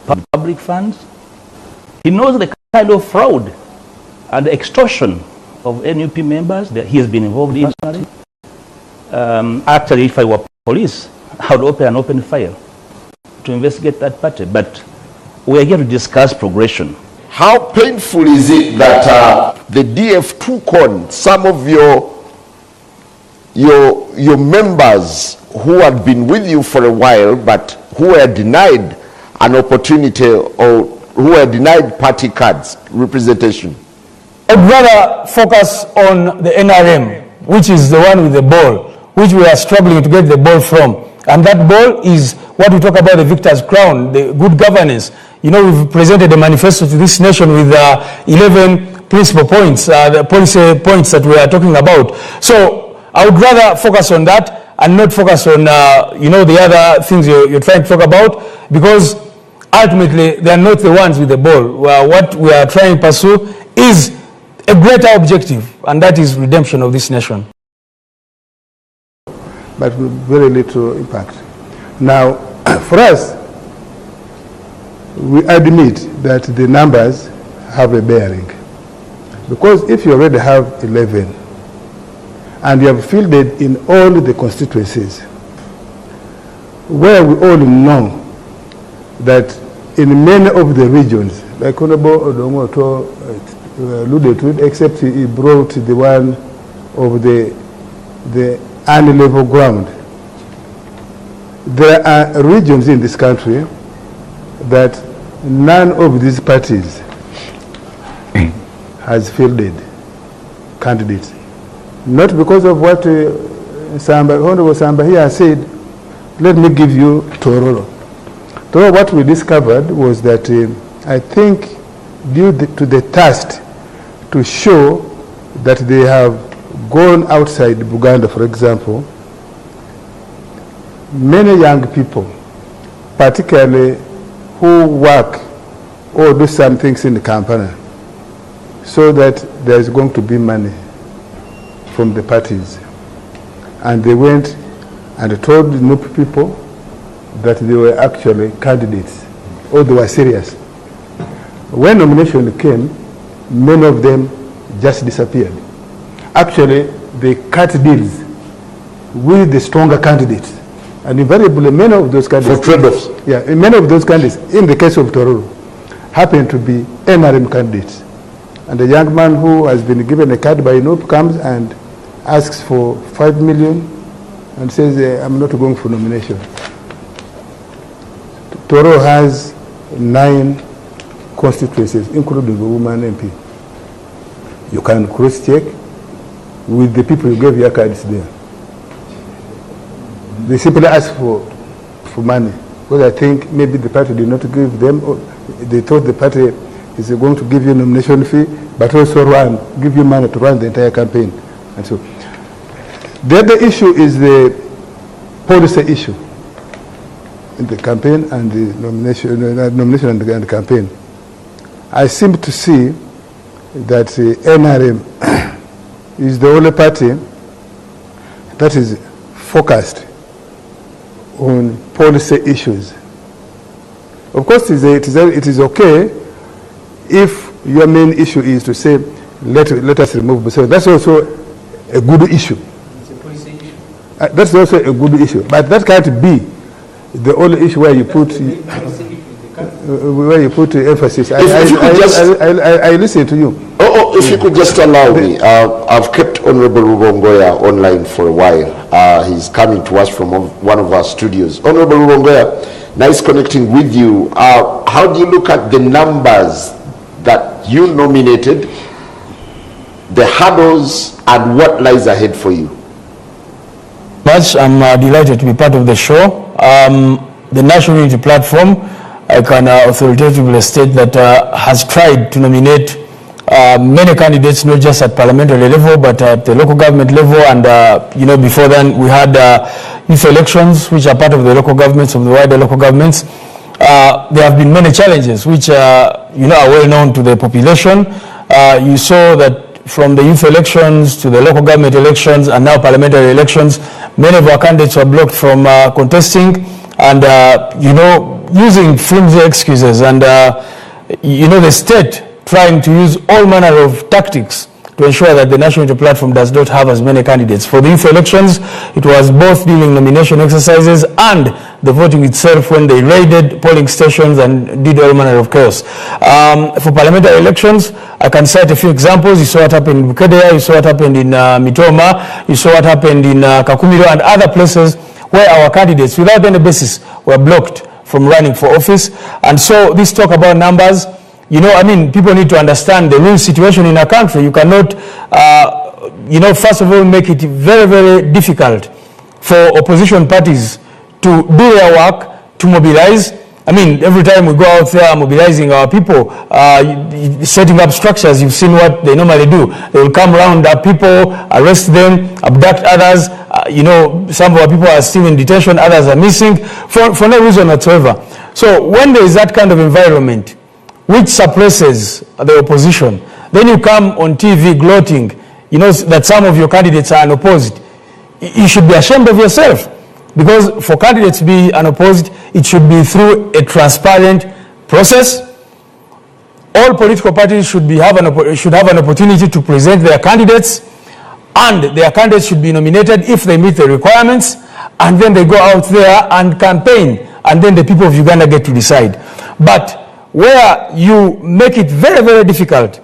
public funds. He knows the kind of fraud and extortion of NUP members that he has been involved in. Actually, if I were police, I would open an open file to investigate that party. But we are here to discuss progression. How painful is it that the DF took on some of your members who had been with you for a while, but who were denied an opportunity or who were denied party cards representation? I'd rather focus on the NRM, which is the one with the ball, which we are struggling to get the ball from. And that ball is what we talk about, the victor's crown, the good governance. You know, we've presented a manifesto to this nation with 11 principal points, the policy points that we are talking about. So I would rather focus on that and not focus on, you know, the other things you're trying to talk about, because ultimately they are not the ones with the ball. What we are trying to pursue is a greater objective, and that is redemption of this nation. But with very little impact. Now, for us, we admit that the numbers have a bearing. Because if you already have 11, and you have fielded in all the constituencies, where we all know that in many of the regions, like Honorable Odongoto alluded to it, except he brought the one of the unlevel ground. There are regions in this country that none of these parties has fielded candidates. Not because of what Honorable Samba here said. Let me give you Tororo. Tororo, what we discovered was that I think due to the task to show that they have gone outside Buganda, for example, many young people, particularly who work or do some things in the Kampala, so that there is going to be money from the parties. And they went and told the NUP people that they were actually candidates, or they were serious. When nomination came, many of them just disappeared. Actually, they cut deals with the stronger candidates. And invariably, many of those candidates... For trade-offs? Yeah, many of those candidates, in the case of Tororo, happen to be NRM candidates. And the young man who has been given a card by NUP comes and asks for 5 million and says, I'm not going for nomination. Tororo has 9 constituencies, including the woman MP. You can cross-check with the people who gave your cards there. They simply ask for money, because I think maybe the party did not give them, or they thought the party is going to give you a nomination fee, but also give you money to run the entire campaign. And so, the other issue is the policy issue in the campaign and the nomination and the campaign. I seem to see that the NRM is the only party that is focused on policy issues. Of course, it is okay if your main issue is to say, let us remove Busero. That's also a good issue. It's a policy issue. That's also a good issue. But that can't be the only issue where you put emphasis. I listen to you. If you could just allow me, I've kept Honorable Rubongoya online for a while. He's coming to us from one of our studios. Honorable Rubongoya, nice connecting with you. How do you look at the numbers that you nominated, the hurdles, and what lies ahead for you? I'm delighted to be part of the show. The National Unity Platform, I can authoritatively state that has tried to nominate many candidates, not just at parliamentary level, but at the local government level. And you know, before then we had youth elections, which are part of the local governments, of the wider local governments. There have been many challenges which you know, are well known to the population. You saw that from the youth elections to the local government elections and now parliamentary elections, many of our candidates were blocked from contesting. and, you know, using flimsy excuses, and, you know, the state trying to use all manner of tactics to ensure that the National Unity Platform does not have as many candidates. For the youth elections, it was both during nomination exercises and the voting itself when they raided polling stations and did all manner of chaos. For parliamentary elections, I can cite a few examples. You saw what happened in Bukedea, you saw what happened in Mitoma, you saw what happened in Kakumiro and other places where our candidates, without any basis, were blocked from running for office. And so this talk about numbers, you know, I mean, people need to understand the real situation in a country. You cannot, you know, first of all, make it very, very difficult for opposition parties to do their work, to mobilize. I mean, every time we go out there mobilizing our people, setting up structures, you've seen what they normally do. They will come around people, arrest them, abduct others. You know, some of our people are still in detention, others are missing, for no reason whatsoever. So when there is that kind of environment, which suppresses the opposition, then you come on TV gloating, you know, that some of your candidates are unopposed. You should be ashamed of yourself, because for candidates to be unopposed, it should be through a transparent process. All political parties should have an opportunity to present their candidates, and their candidates should be nominated if they meet the requirements, and then they go out there and campaign, and then the people of Uganda get to decide. But where you make it very, very difficult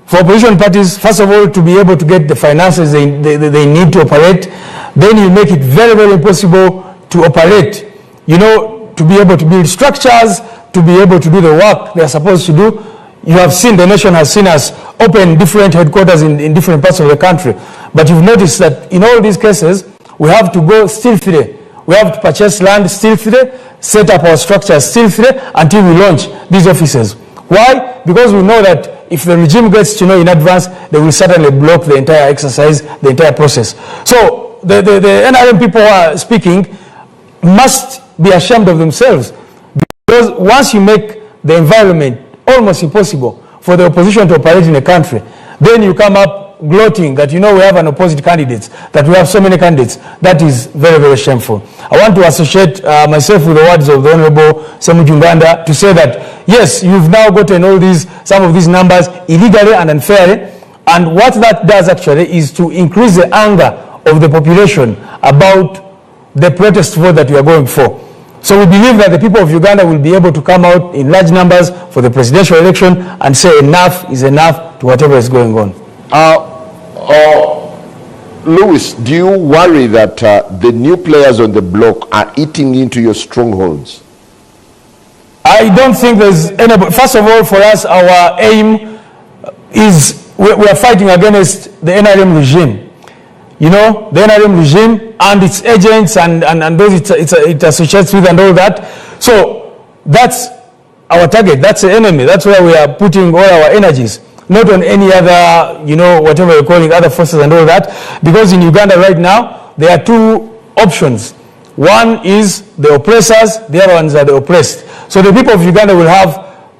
for opposition parties, first of all, to be able to get the finances they need to operate, then you make it very, very impossible to operate, you know, to be able to build structures, to be able to do the work they are supposed to do. You have seen, the nation has seen us open different headquarters in different parts of the country. But you've noticed that in all these cases, we have to go still free. We have to purchase land still free, set up our structures still free until we launch these offices. Why? Because we know that if the regime gets to know in advance, they will certainly block the entire exercise, the entire process. So the NRM people who are speaking must be ashamed of themselves, because once you make the environment almost impossible for the opposition to operate in a country, then you come up gloating that, you know, we have an opposite candidates, that we have so many candidates. That is very, very shameful. I want to associate myself with the words of the Honorable Semujunganda to say that, yes, you've now gotten some of these numbers illegally and unfairly, and what that does actually is to increase the anger of the population about the protest vote that we are going for. So we believe that the people of Uganda will be able to come out in large numbers for the presidential election and say enough is enough to whatever is going on. Louis, do you worry that the new players on the block are eating into your strongholds? I don't think there's any. First of all, for us, our aim is we are fighting against the NRM regime. You know, the NRM regime and its agents and those it associates with and all that. So that's our target. That's the enemy. That's where we are putting all our energies. Not on any other, you know, whatever you're calling other forces and all that. Because in Uganda right now, there are two options. One is the oppressors, the other ones are the oppressed. So the people of Uganda will have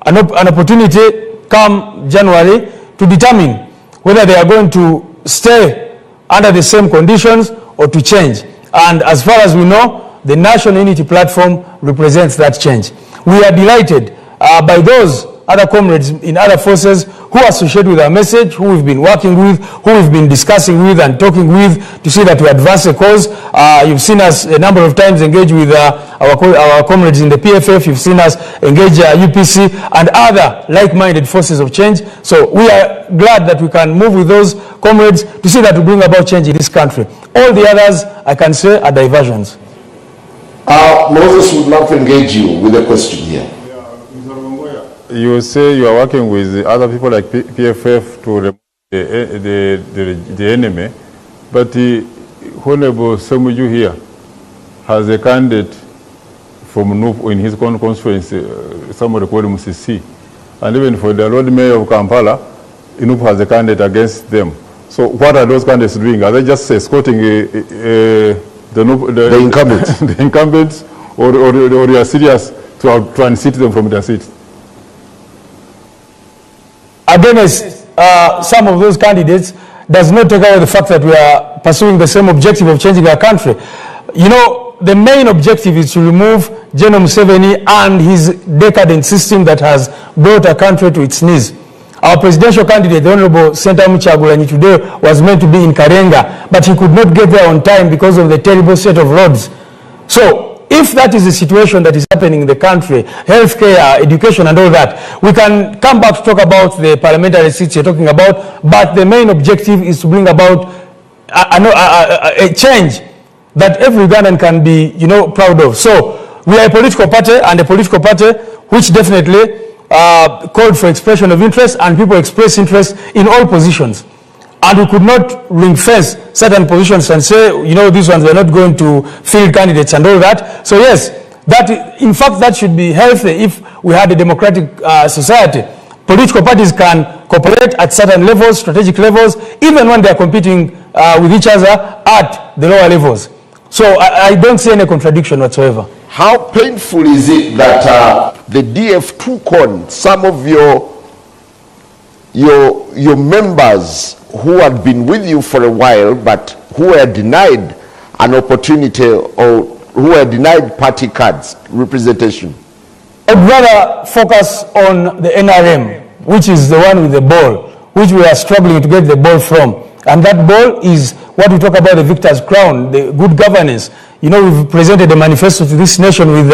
an opportunity come January to determine whether they are going to stay under the same conditions or to change. And as far as we know, the National Unity Platform represents that change. We are delighted by those other comrades in other forces who associate with our message, who we've been working with, who we've been discussing with and talking with to see that we advance the cause. You've seen us a number of times engage with our comrades in the PFF. You've seen us engage UPC and other like-minded forces of change. So we are glad that we can move with those comrades to see that we bring about change in this country. All the others, I can say, are diversions. Moses would love to engage you with a question here. You say you are working with other people like PFF to remove the enemy, but Honorable Semuju here has a candidate from NUP in his constituency, somebody called Musisi, and even for the Lord Mayor of Kampala, NUP has a candidate against them. So what are those candidates doing? Are they just escorting the incumbents? The incumbents, or you are serious to unseat them from their seats? Against some of those candidates does not take away the fact that we are pursuing the same objective of changing our country. You know, the main objective is to remove General Museveni and his decadent system that has brought a country to its knees. Our presidential candidate, the Honorable Sentamu Kyagulanyi, today was meant to be in Karenga, but he could not get there on time because of the terrible set of roads. So, if that is the situation that is happening in the country, healthcare, education and all that, we can come back to talk about the parliamentary seats you're talking about, but the main objective is to bring about a change that every Ugandan can be, proud of. So, we are a political party, and a political party which definitely called for expression of interest, and people express interest in all positions. And we could not ring fence certain positions and say, these ones are not going to field candidates and all that. So yes, in fact, that should be healthy if we had a democratic society. Political parties can cooperate at certain levels, strategic levels, even when they are competing with each other at the lower levels. So I don't see any contradiction whatsoever. How painful is it that the DF took on some of your members who had been with you for a while, but who were denied an opportunity or who were denied party cards representation? I'd rather focus on the NRM, which is the one with the ball, which we are struggling to get the ball from. And that ball is what we talk about, the victor's crown, the good governance. We've presented a manifesto to this nation with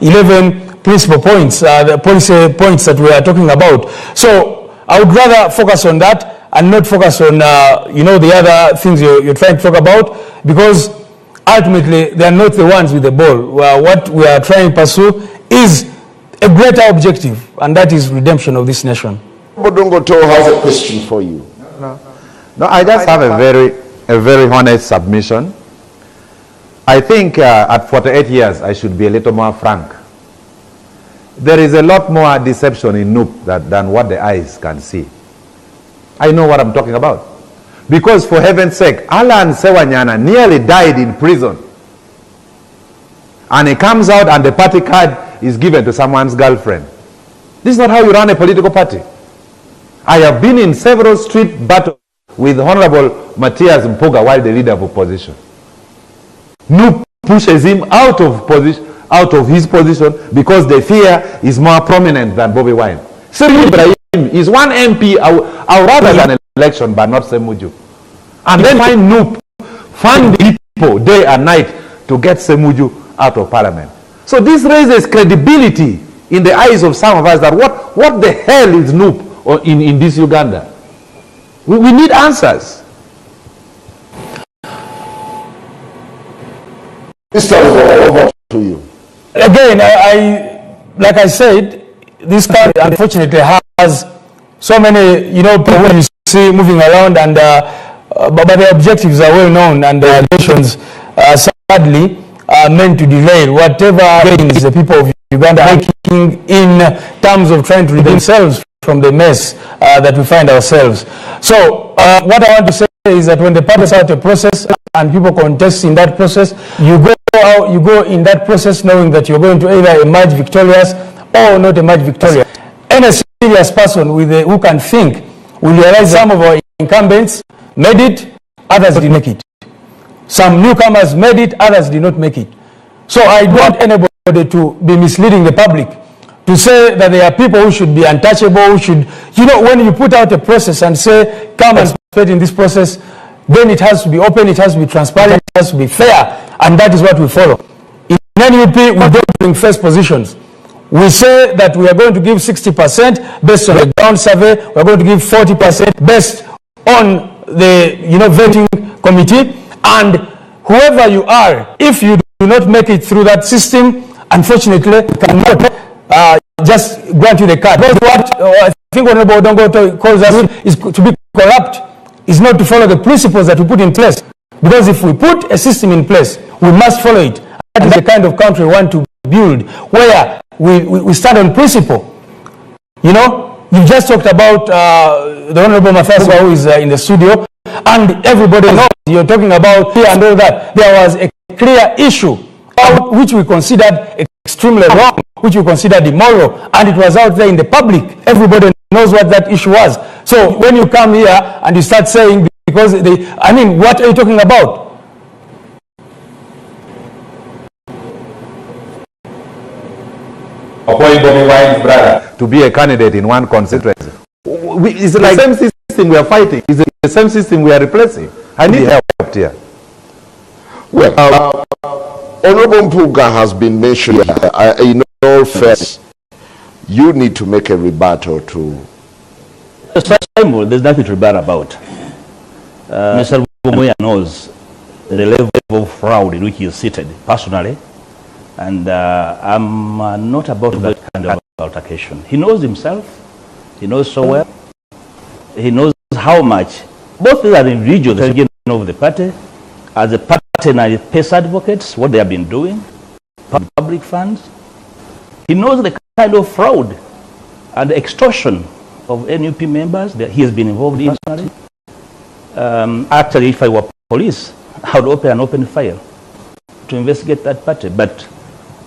11 principal points, the policy points that we are talking about. So I would rather focus on that and not focus on, the other things you're trying to talk about, because ultimately they are not the ones with the ball. What we are trying to pursue is a greater objective, and that is redemption of this nation. Bodongoto has a question for you. No, I just have a very honest submission. I think at 48 years, I should be a little more frank. There is a lot more deception in NUP than what the eyes can see. I know what I'm talking about. Because for heaven's sake, Alan Sewanyana nearly died in prison. And he comes out and the party card is given to someone's girlfriend. This is not how you run a political party. I have been in several street battles with Honorable Matthias Mpuuga while the leader of opposition. NUP pushes him out of his position because they fear is more prominent than Bobiwine. Seri Ibrahim is one MP, I would rather than an election, but not Semuju. And then find NUP fund people day and night to get Semuju out of parliament. So this raises credibility in the eyes of some of us that what the hell is NUP in this Uganda? We need answers. Mr. Over to you. Again, like I said, this country unfortunately has so many, people you see moving around, and but the objectives are well known, and the nations sadly are meant to derail whatever gains the people of Uganda are making in terms of trying to redeem themselves from the mess that we find ourselves. So what I want to say is that when the party starts a process and people contest in that process, you go in that process knowing that you're going to either emerge victorious or not emerge victorious. Any serious person who can think will realize some of our incumbents made it, others did not make it. Some newcomers made it, others did not make it. So I don't want anybody to be misleading the public, to say that there are people who should be untouchable, who should, when you put out a process and say, come and participate in this process, then it has to be open, it has to be transparent, it has to be fair, and that is what we follow. In NUP, we don't bring first positions. We say that we are going to give 60% based on the ground survey, we are going to give 40% based on the vetting committee, and whoever you are, if you do not make it through that system, unfortunately, cannot just grant you the card. Because what I think Honorable Odongo calls us is to be corrupt, is not to follow the principles that we put in place. Because if we put a system in place, we must follow it. That is the kind of country we want to build, where we stand on principle. You just talked about the Honorable Matthias, who is in the studio, and everybody knows you're talking about here and all that. There was a clear issue which we considered extremely wrong, which we considered immoral, and it was out there in the public. Everybody knows what that issue was. So when you come here and you start saying, because what are you talking about? appoint Bobiwine's brother to be a candidate in one constituency. It's like the same system we are fighting. It's the same system we are replacing. I need help here. Well, Honorable Mpuuga has been mentioned in all fairness. You need to make a rebuttal to... There's nothing to rebut about. Mr. Rubongoya knows the level of fraud in which he is seated personally, and I'm not about that kind of altercation. He knows himself. He knows so well. He knows how much both these are individuals of the party, as a party and peace advocates, what they have been doing, public funds. He knows the kind of fraud and extortion of NUP members that he has been involved in personally. Actually, if I were police, I would open an open file to investigate that party. But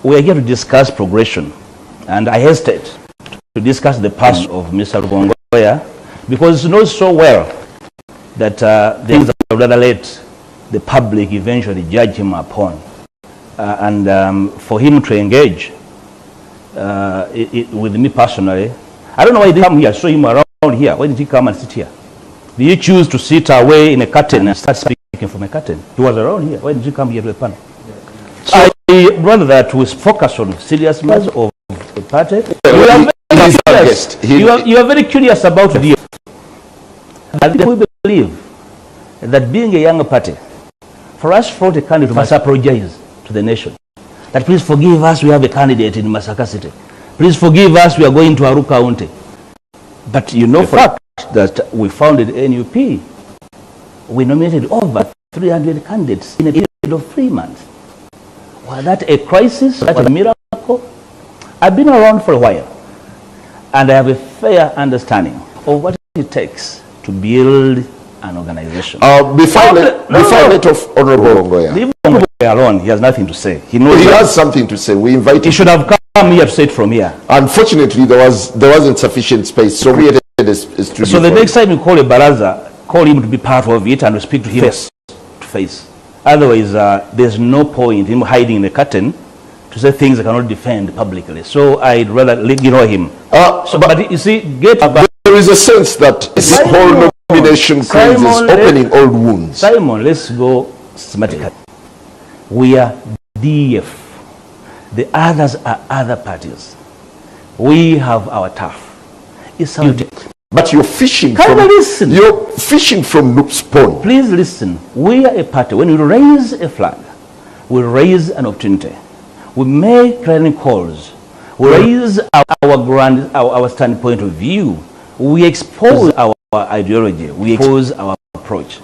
we are here to discuss progression, and I hesitate to discuss the past of Mr. Rubongoya because he knows so well that things I would rather let the public eventually judge him upon, and for him to engage with me personally. I don't know why he didn't come here. I saw him around here. Why did he come and sit here? Did you choose to sit away in a curtain and start speaking from a curtain? He was around here. Why did you come here to the panel? So I rather that we focus on serious matters of the party. You are very curious about the. We believe that being a younger party, for us for the candidate must apologize to the nation. That please forgive us, we have a candidate in Masaka City. Please forgive us, we are going to Aru County. But you know for a fact that we founded NUP. We nominated over 300 candidates in a period of 3 months. Was that a crisis? Was that a miracle? I've been around for a while, and I have a fair understanding of what it takes to build an organization. Before I let off Honorable Rubongoya. Leave Rubongoya alone. He has nothing to say. He knows. He has something to say. We invited. He should have come here to say it from here. Unfortunately, there wasn't sufficient space, so we had a studio. So the next time you call a baraza, call him to be part of it and speak to him face to face. Otherwise, there's no point in him hiding in the curtain to say things I cannot defend publicly. So I'd rather ignore him. But you see, there is a sense that this whole nomination crisis is opening old wounds. Simon, let's go systematically. We are DF. The others are other parties. We have our turf. It's our duty. But you're fishing listen? You're fishing from Noop's pond. Please listen. We are a party. When we raise a flag, we raise an opportunity. We make clarion calls. We raise our standpoint of view. We expose our ideology. We expose our approach.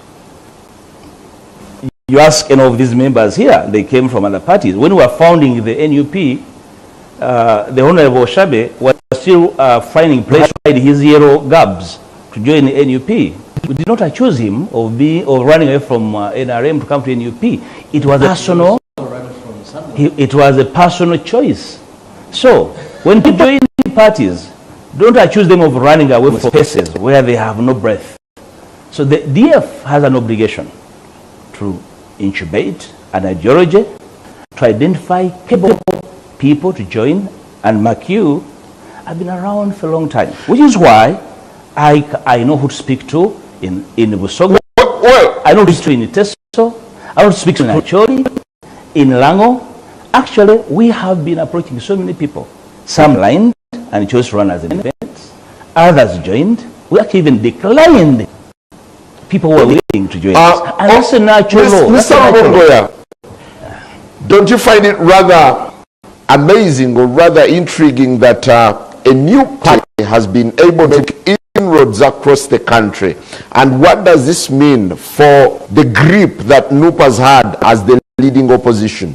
You ask any of these members here, they came from other parties. When we were founding the NUP, the Honorable Shabe was still finding place to hide his yellow garbs to join the NUP. We did not accuse him of running away from NRM to come to NUP. It was a personal choice. So when people join parties, don't accuse them of running away from spaces where they have no breath. So the DF has an obligation to incubate an ideology, to identify capable people to join, and mark you. I've been around for a long time, which is why I know who to speak to in Busoga. I know who to speak to in Teso. I know who to speak to in Acholi, in Lango. Actually, we have been approaching so many people. Some lined and chose to run as an event. Others joined. We actually even declined people who were willing to join us. And that's a natural law. Mr. Rubongoya, don't you find it rather amazing or rather intriguing that a new party has been able to make inroads across the country? And what does this mean for the grip that NUP has had as the leading opposition?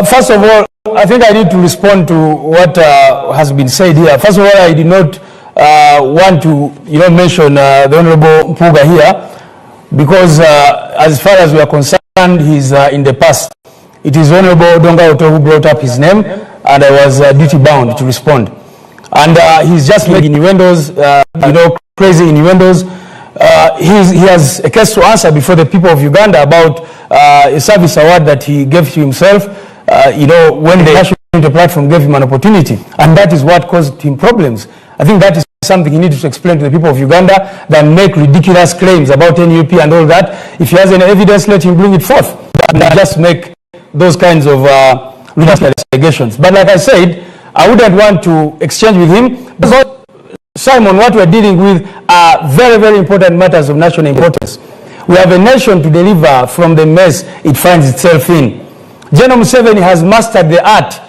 First of all, I think I need to respond to what has been said here. First of all, I did not want to mention the Honorable Mpuuga here, because as far as we are concerned, he's in the past. It is Honorable Donga Oto who brought up his name, and I was duty bound to respond. And he's just making innuendos, crazy innuendos. He has a case to answer before the people of Uganda about a service award that he gave to himself, when the national Unity Platform gave him an opportunity, and that is what caused him problems. I think that is something he needs to explain to the people of Uganda than make ridiculous claims about NUP and all that. If he has any evidence, let him bring it forth, and just make those kinds of ridiculous allegations. But like I said, I wouldn't want to exchange with him because, Simon, what we're dealing with are very, very important matters of national importance. We have a nation to deliver from the mess it finds itself in. General Museveni has mastered the art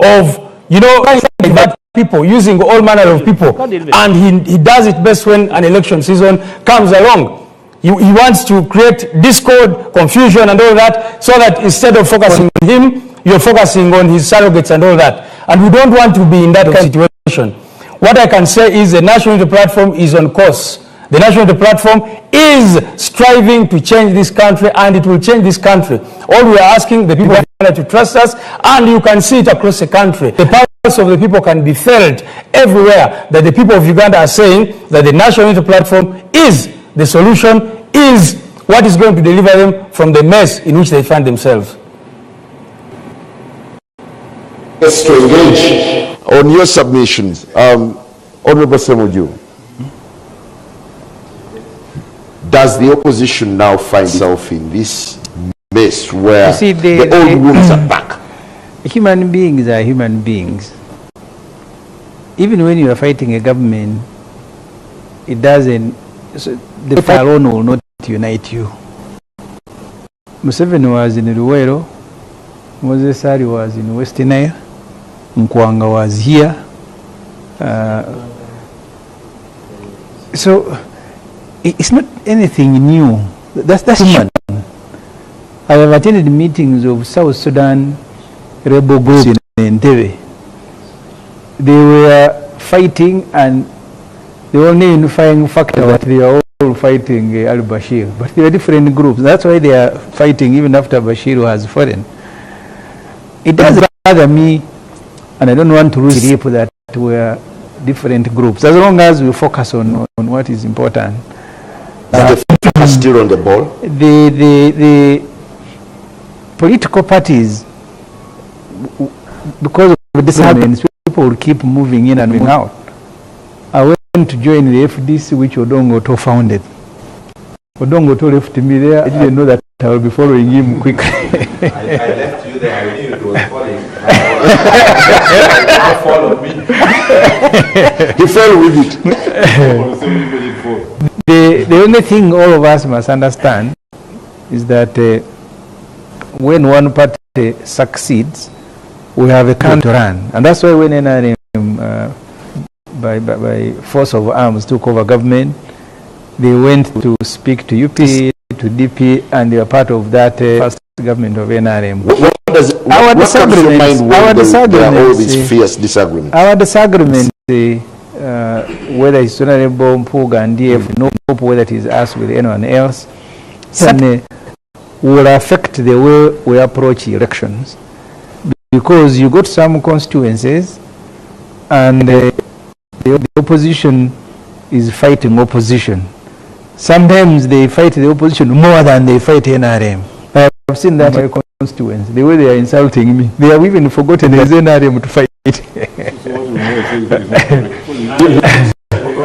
of, that people, using all manner of people, and he does it best when an election season comes along. He wants to create discord, confusion and all that, so that instead of focusing on him, you're focusing on his surrogates and all that. And we don't want to be in that kind of situation. What I can say is the National Unity Platform is on course. The National Unity Platform is striving to change this country, and it will change this country. All we are asking the people to trust us, and you can see it across the country. The pulse of the people can be felt everywhere, that the people of Uganda are saying that the National Unity Platform is the solution, is what is going to deliver them from the mess in which they find themselves. Yes, to engage on your submissions, Honorable Semuju, does the opposition now find itself in this mess where the old wounds are back? Human beings are human beings. Even when you are fighting a government, it doesn't, the fight alone will not unite you. Museveni was in Ruwero, Moses Ari was in West Nile, Mkwanga was here. So it's not anything new. That's human. I have attended meetings of South Sudan rebel groups in Ttivi. They were fighting, and the only unifying factor that they are all fighting al-Bashir, but they are different groups. That's why they are fighting even after Bashir has fallen. It doesn't bother me, and I don't want to lose people that were different groups, as long as we focus on what is important. The focus still on the ball? The political parties, because of disagreements, people will keep moving in and moving out. I went to join the FDC, which Odongo founded. Odongo left me there. I didn't know that I will be following him quickly. I left you there. I knew it was following. He followed me. He fell with it. The only thing all of us must understand is that when one party succeeds, we have a country to run. And that's why when NRM by force of arms took over government, they went to speak to UP, to DP, and they are part of that first government of NRM. What comes to your mind when there are all these fierce disagreements? Our disagreement, whether it's Honorable Mpuuga and DF, no whether it is us with anyone else, will affect the way we approach elections. Because you got some constituencies, and the opposition is fighting opposition. Sometimes they fight the opposition more than they fight NRM. I have seen that in my constituency, the way they are insulting me. They have even forgotten there is NRM to fight.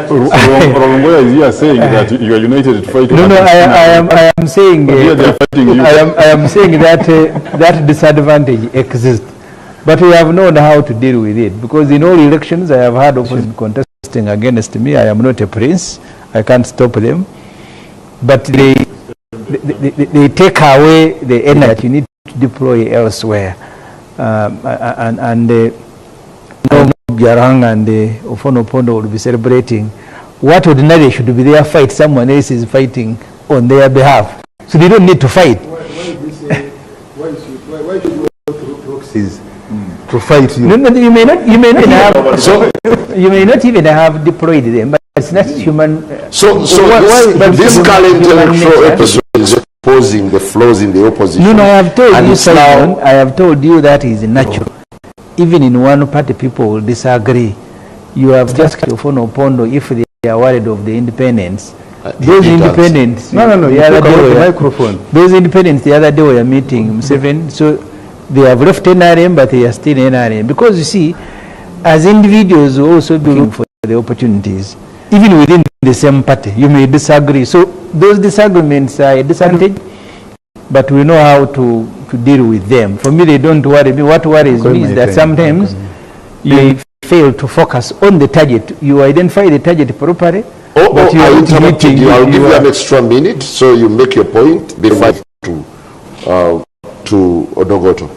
Rubongoya is here saying that you are united to fight. No, I am saying I am saying that that disadvantage exists. But we have known how to deal with it, because in all elections I have had opposition contesting against me. I am not a prince. I can't stop them. But they take away the energy that you need to deploy elsewhere. And Biarang and Ofonopondo will be celebrating what ordinarily should be their fight. Someone else is fighting on their behalf. So they don't need to fight. Why should you go through proxies to fight you? No, you may not have. So you may not even have deployed them, but it's not human. So this current electoral episode is exposing the flaws in the opposition. No, I have told you, Simon, I have told you that is natural. Even in one party, people will disagree. You have just Ofonopondo if they are worried of the independence. Those independents. No. The You other day the microphone. Those independents the other day were meeting Museveni. So They have left NRM, but they are still NRM. Because you see, as individuals, we also be looking for the opportunities. Even within the same party, you may disagree. So those disagreements are a disadvantage, but we know how to deal with them. For me, they don't worry me. What worries me is that sometimes you fail to focus on the target. You identify the target properly. But you I interrupted you. I'll give you an extra minute so you make your point before to Odogoto.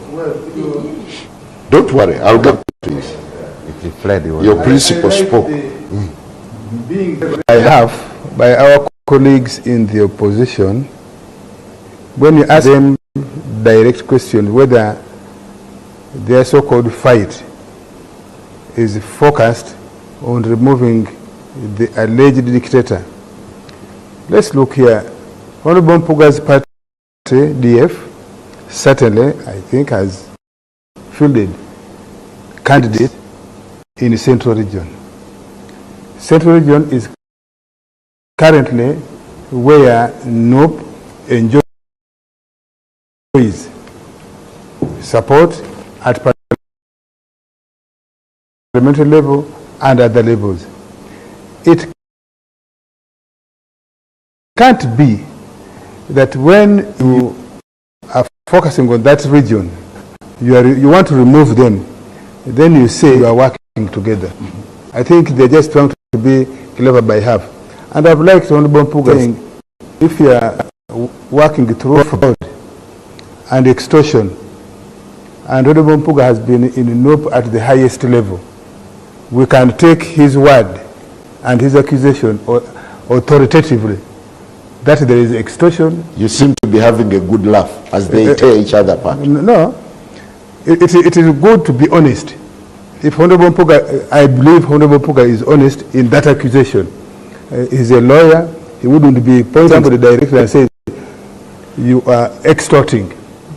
Don't worry, I'll get to you. If he fled, he was Your principal spoke. I have by our colleagues in the opposition, when you ask them direct question whether their so-called fight is focused on removing the alleged dictator. Let's look here. Honorable Mpuuga's party, DF, certainly, I think, has fielded candidate in the Central Region. Central Region is currently where NOP enjoys support at parliamentary level and other levels. It can't be that when you are focusing on that region, you want to remove them, then you say you are working together. I think they're just trying to be clever by half. And I've liked Honorable Mpuuga saying, if you are working through fraud and extortion, and Honorable Mpuuga has been in NOP at the highest level, we can take his word and his accusation authoritatively that there is extortion. You seem to be having a good laugh as they tear each other apart. No, it is good to be honest. If Honorable Mpuuga, I believe Honorable Mpuuga is honest in that accusation. He's a lawyer. He wouldn't be pointing somebody directly and say you are extorting.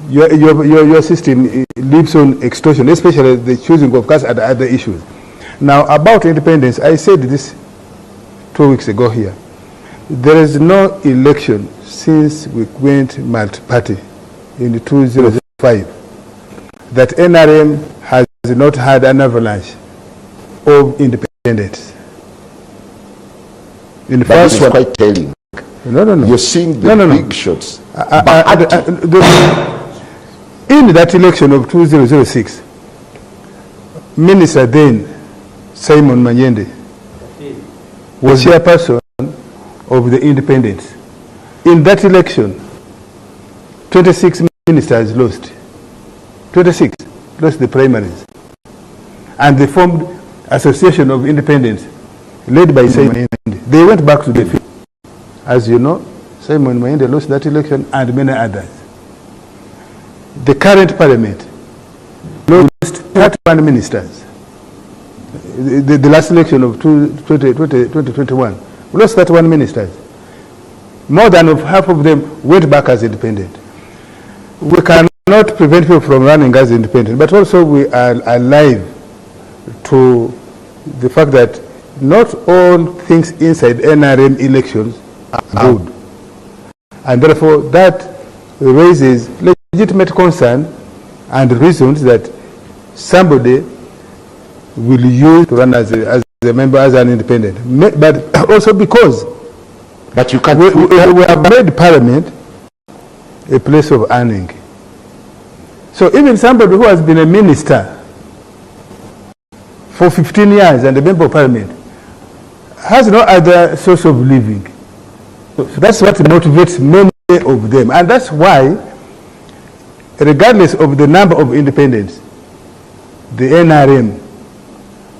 Your system lives on extortion, especially the choosing of caste and other issues. Now, about independence, I said this 2 weeks ago here. There is no election since we went multi-party in 2005 that NRM has not had an avalanche of independents. In the That first is one, quite telling. no. You're seeing the big shots. In that election of 2006, Minister then, Simon Manyende, was chairperson of the independents. In that election, 26 ministers lost. 26 lost the primaries. And they formed Association of Independents, led by Simon Manyende. They went back to the field. As you know, Simon Manyende lost that election and many others. The current parliament lost 31 ministers. The last election of 2021, we lost 31 ministers. More than half of them went back as independent. We cannot prevent people from running as independent, but also we are alive to the fact that not all things inside NRM elections are good. And therefore that raises legitimate concern and reasons that somebody will use to run as a member, as an independent. But also because But you can't. we have made parliament a place of earning. So even somebody who has been a minister for 15 years and a member of parliament has no other source of living. So that's what motivates many of them. And that's why, regardless of the number of independents, the NRM,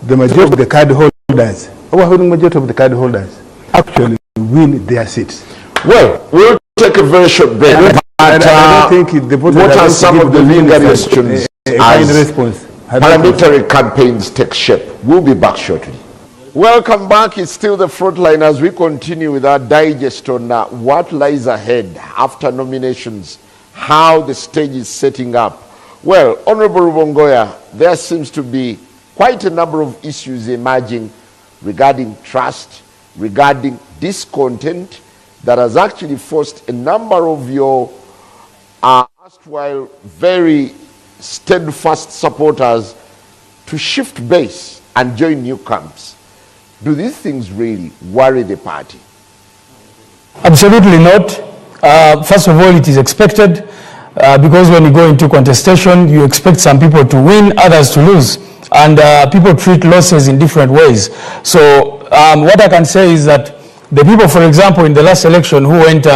the majority of the card holders, overwhelming majority of the card holders, actually win their seats. Well, we'll take a very short break. I don't think the voters what are some of the legal questions response? Parliamentary campaigns take shape? We'll be back shortly. Welcome back. It's still the Frontline as we continue with our digest on what lies ahead after nominations, how the stage is setting up. Well, Honorable Rubongoya, there seems to be quite a number of issues emerging regarding trust, regarding discontent that has actually forced a number of your erstwhile very steadfast supporters to shift base and join new camps. Do these things really worry the party? Absolutely not. First of all, it is expected because when you go into contestation, you expect some people to win, others to lose. And people treat losses in different ways. So what I can say is that the people, for example, in the last election who went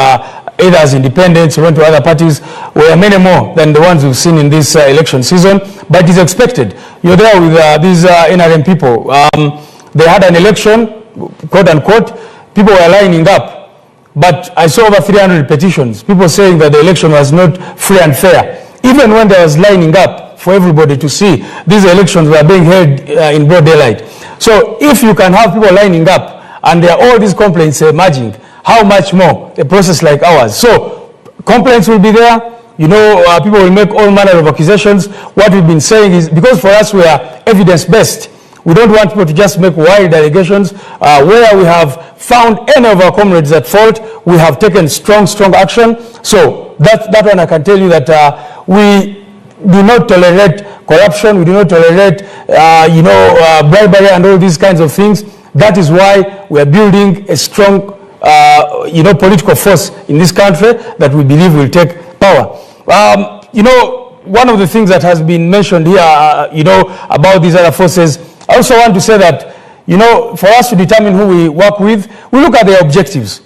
either as independents or went to other parties were many more than the ones we've seen in this election season. But it is expected. You're there with these NRM people. They had an election, quote unquote, people were lining up. But I saw over 300 petitions, people saying that the election was not free and fair. Even when there was lining up for everybody to see, these elections were being held in broad daylight. So if you can have people lining up and there are all these complaints emerging, how much more a process like ours? So complaints will be there. You know, people will make all manner of accusations. What we've been saying is, because for us we are evidence-based, we don't want people to just make wild allegations. Where we have found any of our comrades at fault, we have taken strong action. So that one I can tell you that we do not tolerate corruption. We do not tolerate, bribery and all these kinds of things. That is why we are building a strong, political force in this country that we believe will take power. One of the things that has been mentioned here, about these other forces, I also want to say that, for us to determine who we work with, we look at their objectives.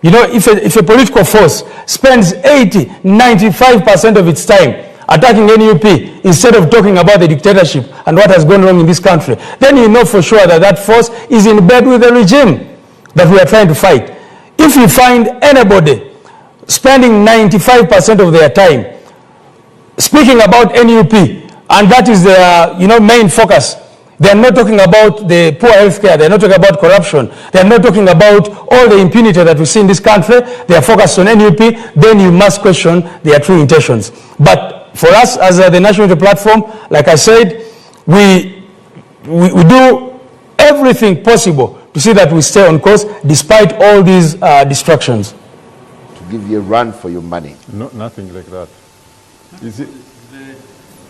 If a political force spends 95% of its time attacking NUP instead of talking about the dictatorship and what has gone wrong in this country, then you know for sure that that force is in bed with the regime that we are trying to fight. If you find anybody spending 95% of their time speaking about NUP, and that is their main focus, they are not talking about the poor healthcare, they are not talking about corruption, they are not talking about all the impunity that we see in this country, they are focused on NUP, then you must question their true intentions. But for us as the National Unity Platform, like I said, we do everything possible to see that we stay on course despite all these distractions. To give you a run for your money. No, nothing like that. Is it very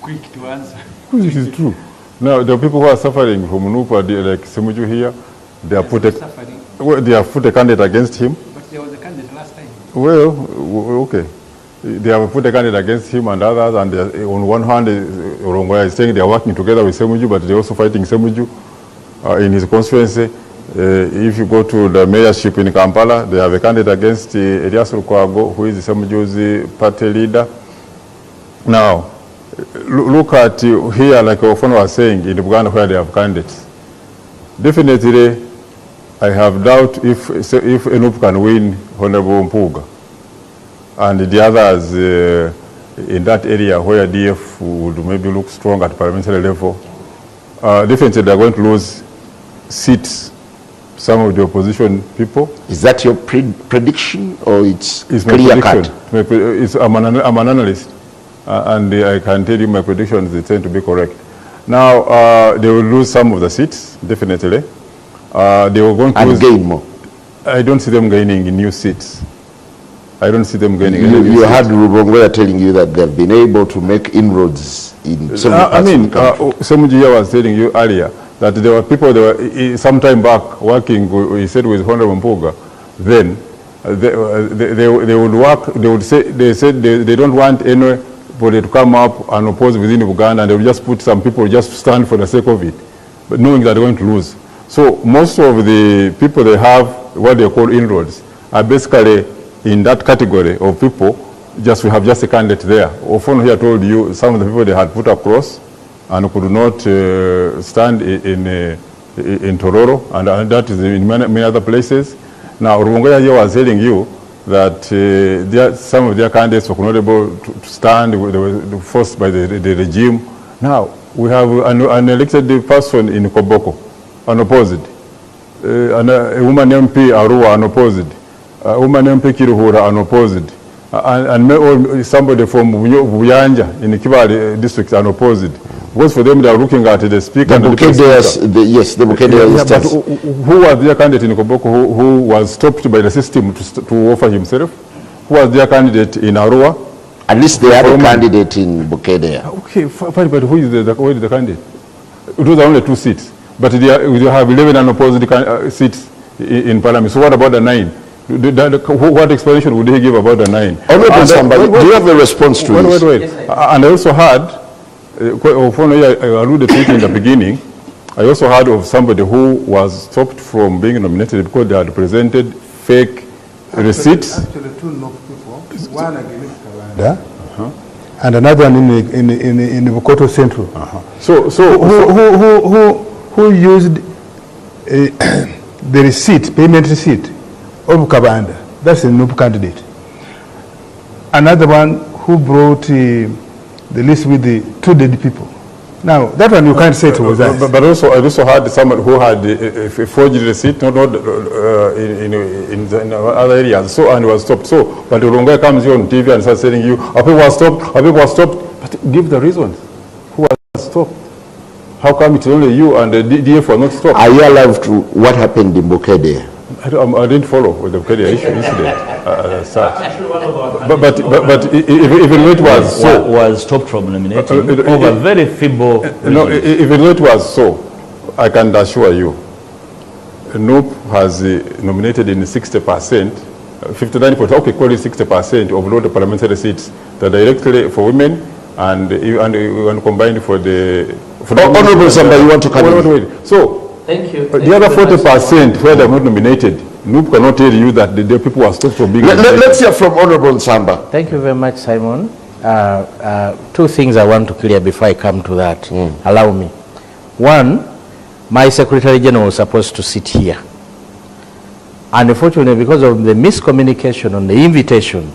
quick to answer? This is true. Now, the people who are suffering from Nupa, like Semuju here, they are put a candidate against him. But there was a candidate last time. Well, okay. They have put a candidate against him and others, and on one hand, Rubongoya is saying they are working together with Semuju, but they're also fighting Semuju in his constituency. If you go to the mayorship in Kampala, they have a candidate against Elias Lukwago, who is Semuju's party leader. Now, look at here, like Ofano was saying, in Uganda where they have candidates. Definitely, I have doubt if NUP can win Honorable Mpuuga. And the others in that area where DF would maybe look strong at parliamentary level, definitely they are going to lose seats, some of the opposition people. Is that your prediction or it's clear cut? I'm an analyst. And I can tell you my predictions, they tend to be correct. Now, they will lose some of the seats, definitely. They were going to lose, gain more. I don't see them gaining new seats. I don't see them gaining new seats. You had Rubongoya telling you that they've been able to make inroads in some parts of the country. Semuju was telling you earlier that there were people, some time back, working, he said, with Honorable Mpuuga. Then, they would work, they said they don't want anybody to come up and oppose within Uganda, and they will just put some people just stand for the sake of it, but knowing that they're going to lose. So most of the people they have, what they call inroads, are basically in that category of people. We have just a candidate there. Often here told you some of the people they had put across and could not stand in Tororo, and that is in many other places. Now, Rubongoya here was telling you that some of their candidates were not able to stand, they were forced by the regime. Now, we have an elected person in Koboko, unopposed. A woman MP Arua, unopposed. A woman MP Kiruhura, unopposed. And somebody from Buyanja in the Kibale district, unopposed. Because for them, they are looking at the speaker. Yes, the Bukedea instance. Who was their candidate in Koboko who was stopped by the system to offer himself? Who was their candidate in Arua? At least they had a candidate in Bukedea. Okay, fine, but who is the candidate? It was only 2 seats, but they have 11 unopposed seats in Parliament. So what about the 9? What explanation would he give about the 9? Honorable Samba, do you have a response to this? Wait. Yes, and I also heard, I alluded to it in the beginning, I also heard of somebody who was stopped from being nominated because they had presented fake receipts. Actually, 2 people, one against Kawanda, and another one in Bukoto Central. So who used the receipt, payment receipt of Kabanda? That's a new candidate. Another one who brought the list with the 2 dead people. Now, that one you can't say it was us. But also, I also had someone who had a forged receipt, not in other areas, so, and was stopped. So, but Rubongoya comes here on TV and starts telling you, people were stopped, but give the reasons. Who was stopped? How come it's only you and the DF were not stopped? Are you alive to what happened in Bukedea? I didn't follow with the Bukedea incident. But even though it was so, was stopped from nominating over very feeble no, even though it was so, I can assure you, NUP has nominated in 60%, 59%, okay, call it 60% of all the parliamentary seats that directly for women and combined for the... Honorable Samba, you want to come in? So, thank you. The other 40% where they are not nominated, NUP cannot tell you that the people are stopped from being nominated. Let's hear from Honorable Samba. Thank you very much, Simon. 2 things I want to clear before I come to that. Allow me. One, my Secretary General was supposed to sit here. And unfortunately, because of the miscommunication on the invitation,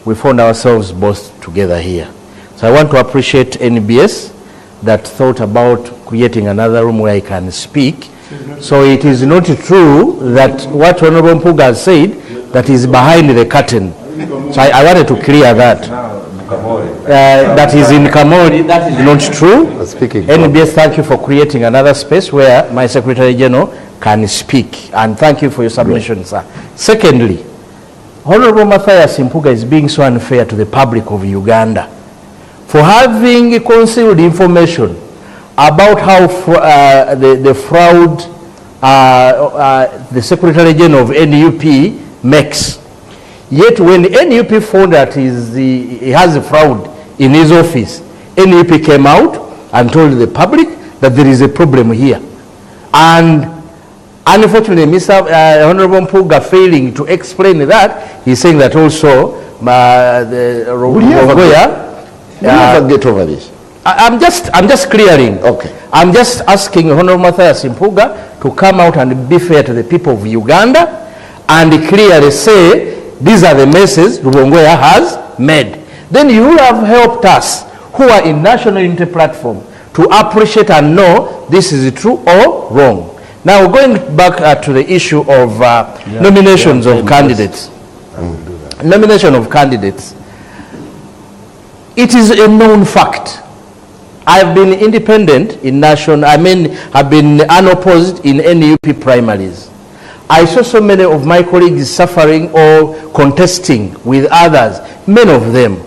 we found ourselves both together here. So I want to appreciate NBS that thought about creating another room where I can speak. So it is not true that what Honorable Mpuuga has said that is behind the curtain. So I wanted to clear that. That is in Kamori, that is not true. NBS, thank you for creating another space where my Secretary General can speak. And thank you for your submission, sir. Secondly, Honorable Matthias Mpuuga is being so unfair to the public of Uganda for having concealed information about how the fraud the Secretary General of NUP makes. Yet when NUP found that he has a fraud in his office, NUP came out and told the public that there is a problem here. And unfortunately, Mr. Honorable Mpuuga failing to explain that, he's saying that also the Rubongoya. Will you ever get over this? I'm just clearing. Okay. I'm just asking Honorable Matthias Mpuuga to come out and be fair to the people of Uganda and clearly say these are the messes Rubongoya has made. Then you will have helped us who are in national unity platform to appreciate and know this is true or wrong. Now going back to the issue of nominations of candidates. Nomination of candidates. It is a known fact. I've been independent in national, I've been unopposed in NUP primaries. I saw so many of my colleagues suffering or contesting with others, many of them.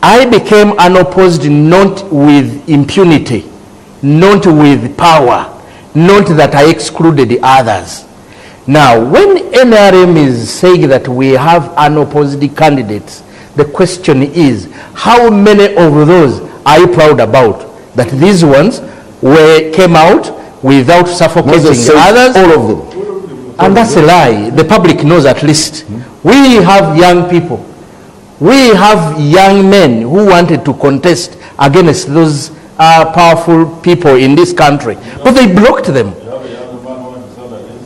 I became unopposed not with impunity, not with power, not that I excluded the others. Now, when NRM is saying that we have unopposed candidates, the question is, how many of those are you proud about? That these ones came out without suffocating others? All of them. And that's a lie. The public knows at least. We have young people. We have young men who wanted to contest against those powerful people in this country. But they blocked them.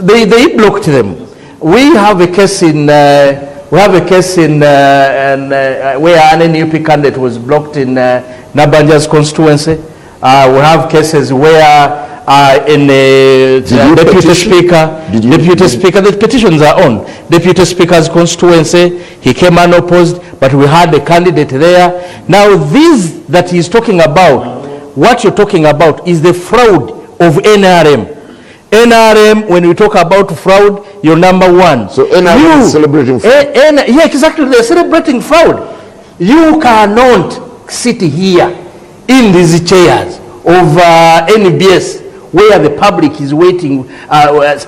They blocked them. We have a case in where an NUP candidate was blocked in Nabanja's constituency. We have cases where in Deputy Speaker, the petitions are on. Deputy Speaker's constituency, he came unopposed, but we had a candidate there. Now this that he's talking about, what you're talking about is the fraud of NRM. NRM, when we talk about fraud, you're number one. So NRM is celebrating fraud? Yeah, exactly, they're celebrating fraud. You cannot sit here in these chairs of NBS where the public is waiting.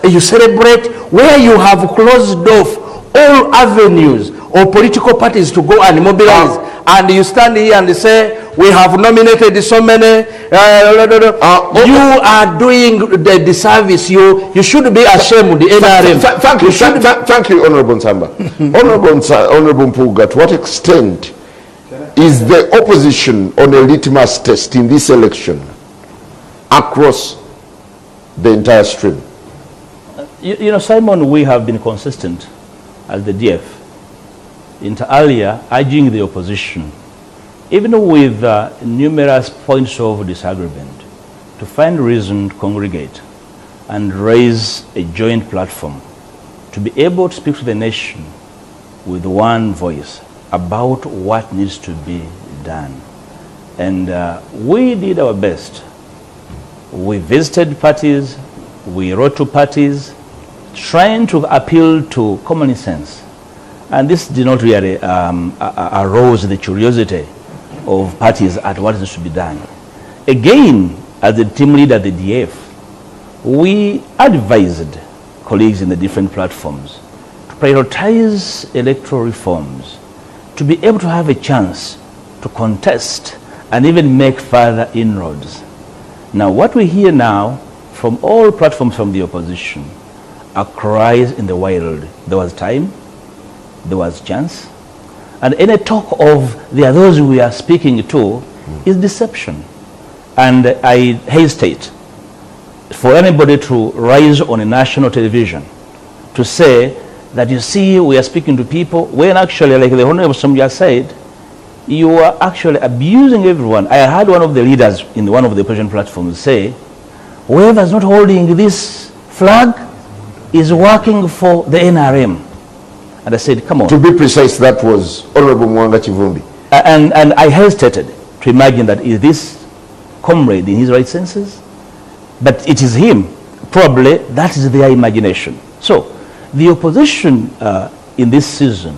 You celebrate where you have closed off all avenues of political parties to go and mobilize, and you stand here and say, we have nominated so many. You are doing the disservice. You should be ashamed, the NRM. Thank you, Honorable Nsamba. Honorable Mpuuga, to what extent is the opposition on a litmus test in this election across the entire stream? You know, Simon, we have been consistent as the DF inter alia urging the opposition, even with numerous points of disagreement, to find reason to congregate and raise a joint platform to be able to speak to the nation with one voice about what needs to be done. And we did our best. We visited parties, we wrote to parties, trying to appeal to common sense. And this did not really arouse the curiosity of parties at what is to be done. Again, as the team leader of the DF, we advised colleagues in the different platforms to prioritize electoral reforms, to be able to have a chance to contest and even make further inroads. Now, what we hear now from all platforms from the opposition are cries in the wild. There was time, there was chance, and any talk of there are those we are speaking to is deception. And I hesitate for anybody to rise on a national television to say that, you see, we are speaking to people, when actually, like the Honorable Somja said, you are actually abusing everyone. I had one of the leaders in one of the opposition platforms say, whoever is not holding this flag is working for the NRM. And I said, come on. To be precise, that was Honorable Mwanga Chivumbi. And I hesitated to imagine that is this comrade in his right senses? But it is him. Probably that is their imagination. So the opposition in this season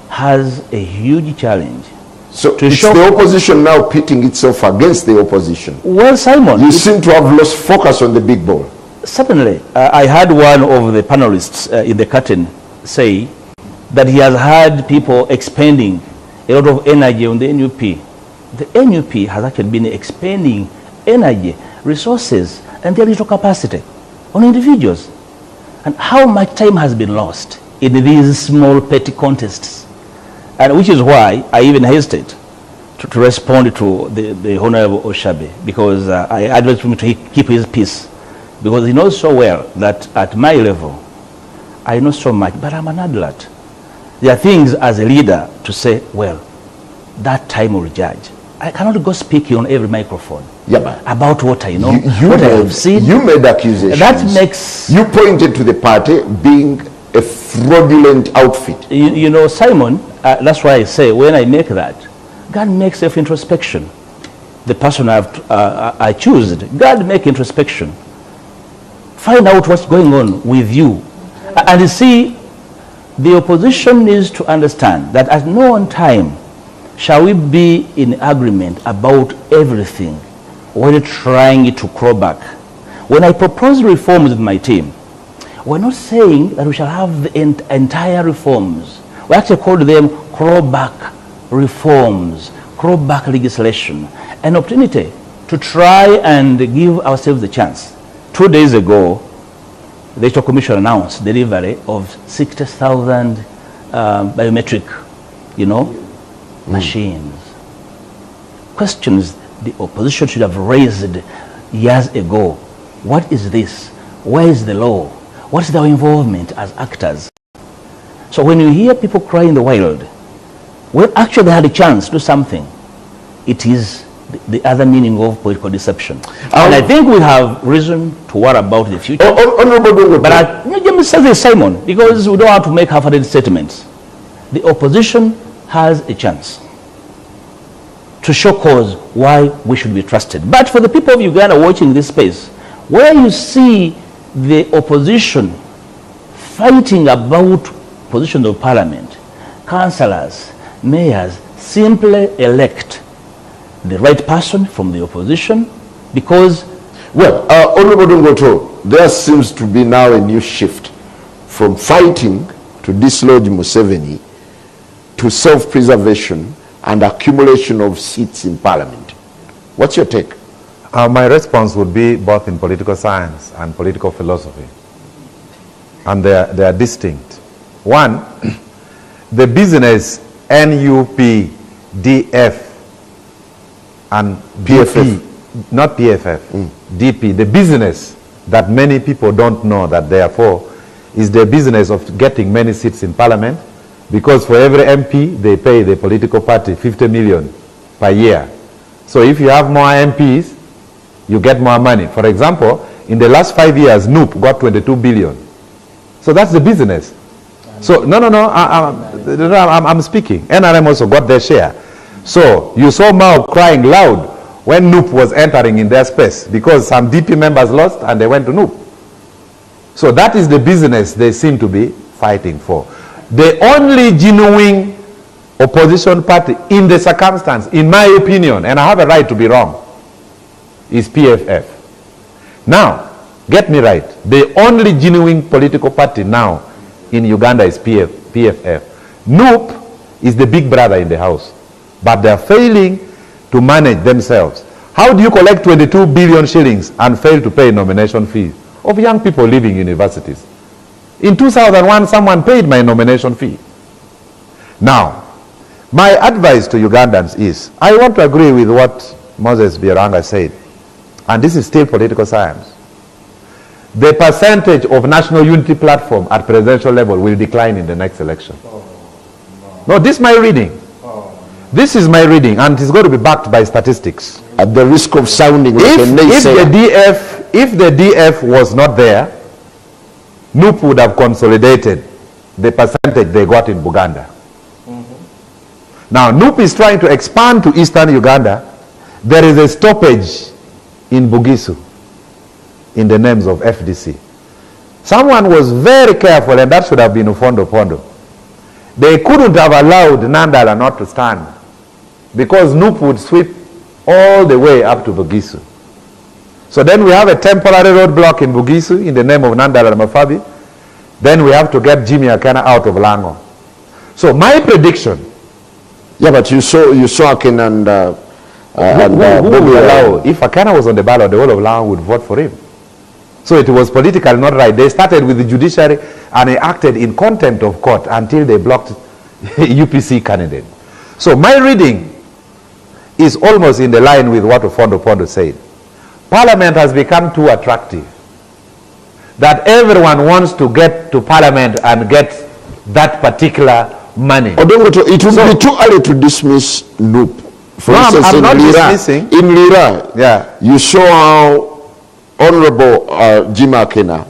has a huge challenge. So it's the opposition now pitting itself against the opposition. Well, Simon, you seem to have lost focus on the big ball. Certainly. I had one of the panelists in the curtain say that he has had people expending a lot of energy on the NUP. The NUP has actually been expending energy, resources, and their little capacity on individuals. And how much time has been lost in these small petty contests? And which is why I even hesitate to respond to the Honorable Oshabe, because I advise him to keep his peace, because he knows so well that at my level, I know so much, but I'm an adult. There are things as a leader to say, well, that time will judge. I cannot go speaking on every microphone about what I know, what I have seen. You made accusations. That makes... You pointed to the party being a fraudulent outfit. You know, Simon, that's why I say when I make that, God makes self-introspection. The person I choose, God make introspection. Find out what's going on with you. And you see, the opposition needs to understand that at no one time shall we be in agreement about everything when trying to crawl back. When I propose reforms with my team, we're not saying that we shall have the entire reforms. We actually call them crawl-back reforms, crawl-back legislation, an opportunity to try and give ourselves a chance. 2 days ago, the Electoral Commission announced delivery of 60,000 biometric, machines. Questions the opposition should have raised years ago. What is this? Where is the law? What is their involvement as actors? So when you hear people cry in the wild, well, actually they had a chance to do something. It is the other meaning of political deception. And I think we have reason to worry about the future. But let me say this, Simon, because we don't have to make half-hearted statements. The opposition has a chance to show cause why we should be trusted. But for the people of Uganda watching this space, where you see the opposition fighting about positions of parliament, councillors, mayors simply elect the right person from the opposition, because... Well, Honorable Dungoto, there seems to be now a new shift from fighting to dislodge Museveni to self-preservation and accumulation of seats in parliament. What's your take? My response would be both in political science and political philosophy. And they are distinct. One, the business NUP, DF, and PFF. DP, not PFF, DP, the business that many people don't know that they are for is the business of getting many seats in parliament, because for every MP, they pay the political party 50 million per year. So if you have more MPs, you get more money. For example, in the last 5 years, NUP got 22 billion. So that's the business. So, I'm speaking. NRM also got their share. So you saw Mao crying loud when NUP was entering in their space, because some DP members lost and they went to NUP. So that is the business they seem to be fighting for. The only genuine opposition party in the circumstance, in my opinion, and I have a right to be wrong, is PFF. Now, get me right, the only genuine political party now in Uganda is PFF. NUP is the big brother in the house, but they are failing to manage themselves. How do you collect 22 billion shillings and fail to pay nomination fees of young people leaving universities? In 2001, someone paid my nomination fee. Now, my advice to Ugandans is, I want to agree with what Moses Biaranga said, and this is still political science. The percentage of national unity platform at presidential level will decline in the next election. No, this is my reading. This is my reading, and it's going to be backed by statistics. At the risk of sounding like a naysayer. If the DF was not there, NUP would have consolidated the percentage they got in Buganda. Now, NUP is trying to expand to eastern Uganda. There is a stoppage in Bugisu in the names of FDC. Someone was very careful, and that should have been Ufondo Pondo. They couldn't have allowed Nandala not to stand, because NUP would sweep all the way up to Bugisu. So then we have a temporary roadblock in Bugisu in the name of Nandala Mafabi. Then we have to get Jimmy Akana out of Lango. So my prediction... Yeah, but you saw Akana and who would allow? If Akana was on the ballot, the whole of Lango would vote for him. So it was politically not right. They started with the judiciary and they acted in contempt of court until they blocked UPC candidate. So my reading is almost in the line with what Ufondo Pondo said. Parliament has become too attractive that everyone wants to get to Parliament and get that particular money. It would be too early to dismiss NUP. For instance, I'm not dismissing. In Lira, yeah, you saw how Honorable Jim Akena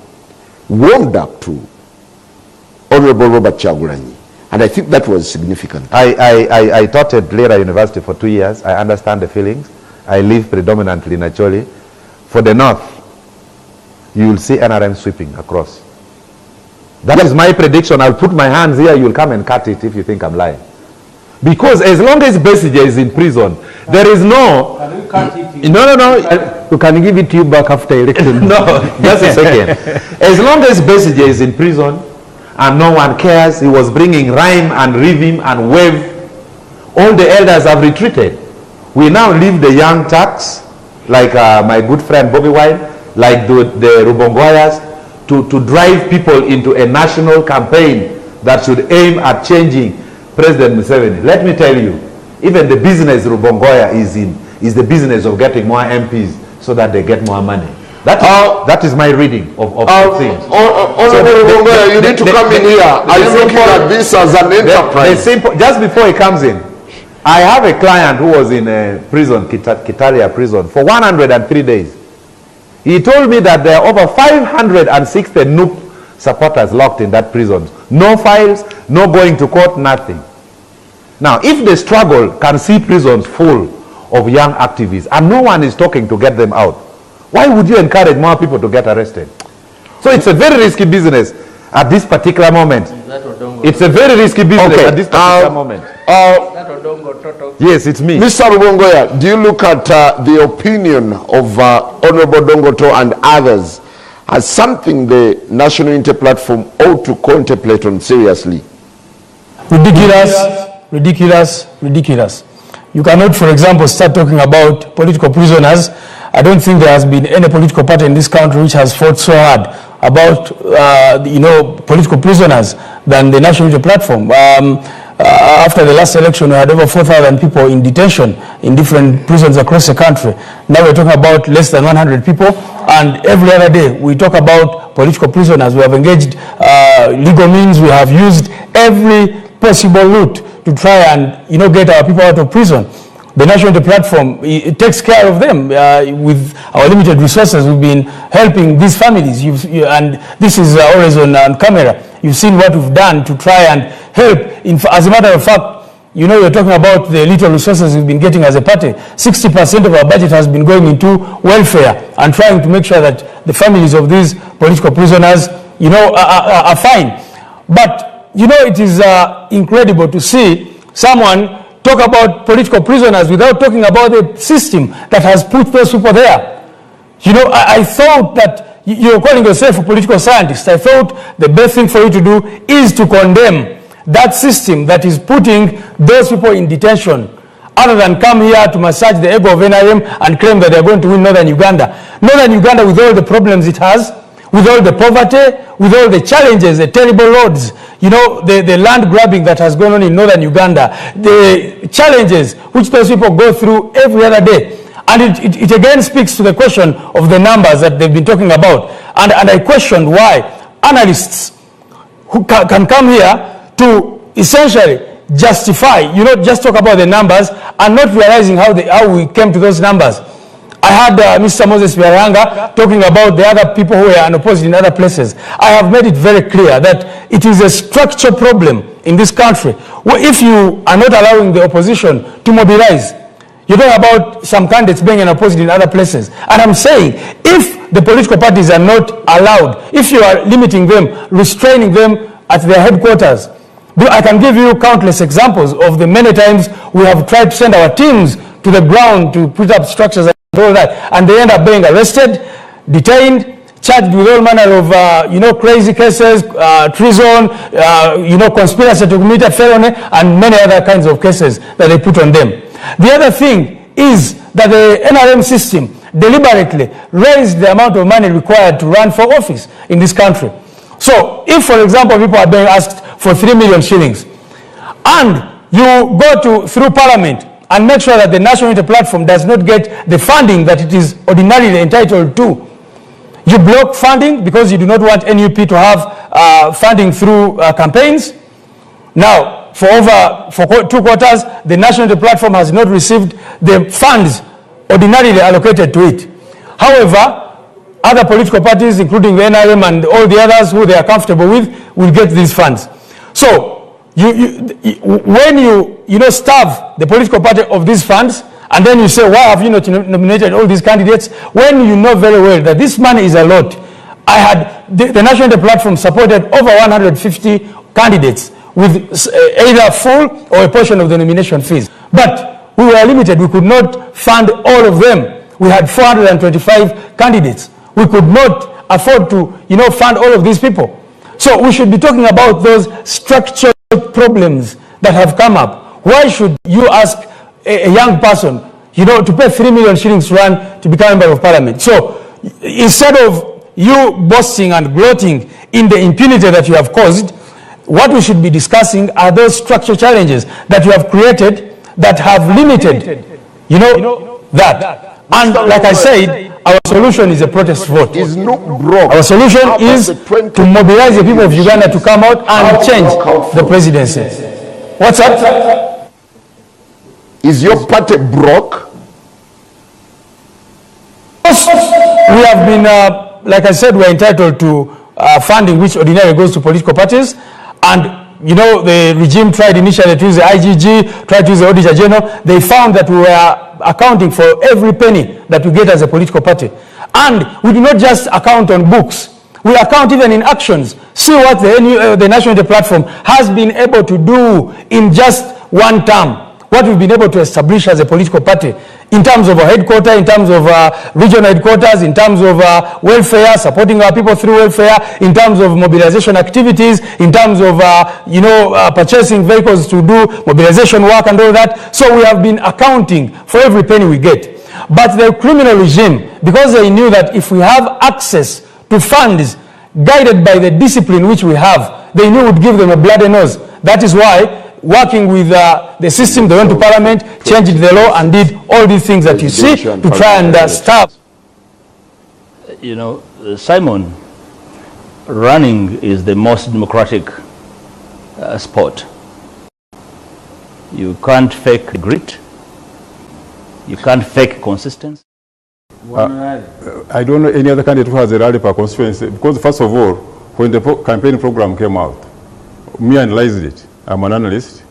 warmed up to Honorable Robert Chagulanyi, and I think that was significant. I taught at Lira University for 2 years. I understand the feelings. I live predominantly in Acholi. For the north, you will see NRM sweeping across. That is my prediction. I'll put my hands here. You'll come and cut it if you think I'm lying. Because as long as Besigye is in prison, there is no... Can you cut it? No. We can give it to you back after election. No, just a second. As long as Besigye is in prison and no one cares, he was bringing rhyme and rhythm and wave, all the elders have retreated. We now leave the young Turks, like my good friend Bobiwine, like the Rubongoyas, to drive people into a national campaign that should aim at changing President Museveni. Let me tell you, even the business Rubongoya is in is the business of getting more MPs so that they get more money. That is my reading of things. Rubongoya, you need to come in here. Are you looking at this as an enterprise? Just before he comes in, I have a client who was in a prison, Kitalia prison, for 103 days. He told me that there are over 560 NUP supporters locked in that prison. No files, no going to court, nothing. Now, if the struggle can see prisons full of young activists and no one is talking to get them out, why would you encourage more people to get arrested? So it's a very risky business at this particular moment. It's a very risky business at this particular moment. Yes, it's me. Mr. Rubongoya, do you look at the opinion of Honorable Dongoto and others as something the National Unity Platform ought to contemplate on seriously? Ridiculous, ridiculous, ridiculous. You cannot, for example, start talking about political prisoners. I don't think there has been any political party in this country which has fought so hard about, political prisoners than the National Unity Platform. After the last election, we had over 4,000 people in detention in different prisons across the country. Now we're talking about less than 100 people, and every other day we talk about political prisoners. We have engaged legal means. We have used every possible route to try and get our people out of prison. The National Unity Platform, it takes care of them. With our limited resources, we've been helping these families, and this is always on camera. You've seen what we've done to try and help. As a matter of fact, you're talking about the little resources we've been getting as a party. 60% of our budget has been going into welfare and trying to make sure that the families of these political prisoners, are fine. But, it is incredible to see someone talk about political prisoners without talking about the system that has put those people there. I thought that you're calling yourself a political scientist. I thought the best thing for you to do is to condemn that system that is putting those people in detention, other than come here to massage the ego of NRM and claim that they're going to win Northern Uganda. Northern Uganda, with all the problems it has, with all the poverty, with all the challenges, the terrible roads, the land grabbing that has gone on in Northern Uganda, the challenges which those people go through every other day. And it again speaks to the question of the numbers that they've been talking about. And I questioned why analysts who can come here to essentially justify, just talk about the numbers and not realizing how we came to those numbers. I had Mr. Moses Biaranga talking about the other people who were unopposed in other places. I have made it very clear that it is a structural problem in this country. If you are not allowing the opposition to mobilize, you talk about some candidates being unopposed in other places. And I'm saying, if the political parties are not allowed, if you are limiting them, restraining them at their headquarters, I can give you countless examples of the many times we have tried to send our teams to the ground to put up structures and all that, and they end up being arrested, detained, charged with all manner of, crazy cases, treason, conspiracy to commit a felony, and many other kinds of cases that they put on them. The other thing is that the NRM system deliberately raised the amount of money required to run for office in this country. So if, for example, people are being asked for 3 million shillings, and you go through Parliament and make sure that the National Unity Platform does not get the funding that it is ordinarily entitled to, you block funding because you do not want NUP to have funding through campaigns. Now, for 2 quarters, the National Unity Platform has not received the funds ordinarily allocated to it. However, other political parties, including the NRM and all the others who they are comfortable with, will get these funds. So, when you starve the political party of these funds, and then you say, why have you not nominated all these candidates, when you know very well that this money is a lot. The National Unity Platform supported over 150 candidates with either full or a portion of the nomination fees. But we were limited. We could not fund all of them. We had 425 candidates. We could not afford to, fund all of these people. So we should be talking about those structural problems that have come up. Why should you ask a young person, to pay 3 million shillings to run to become a member of parliament? So instead of you boasting and gloating in the impunity that you have caused, what we should be discussing are those structural challenges that you have created that have limited, that. And like I said, our solution is a protest vote. Is not broke. Our solution is to mobilize the people of Uganda to come out and change the presidency. What's up? Is your party broke? We have been, like I said, we're entitled to funding which ordinarily goes to political parties. And the regime tried initially to use the IGG, tried to use the Auditor General. They found that we were accounting for every penny that we get as a political party. And we do not just account on books. We account even in actions. See what the National Unity Platform has been able to do in just one term, what we've been able to establish as a political party in terms of our headquarters, in terms of regional headquarters, in terms of welfare, supporting our people through welfare, in terms of mobilization activities, in terms of, purchasing vehicles to do mobilization work and all that. So we have been accounting for every penny we get. But the criminal regime, because they knew that if we have access to funds guided by the discipline which we have, they knew it would give them a bloody nose. That is why, working with the system, they went to parliament, changed the law, and did all these things that you see to try and stop. You know, Simon, running is the most democratic sport. You can't fake grit. You can't fake consistency. I don't know any other candidate who has a rally per constituency, because first of all, when the campaign program came out, me analyzed it. I'm an analyst.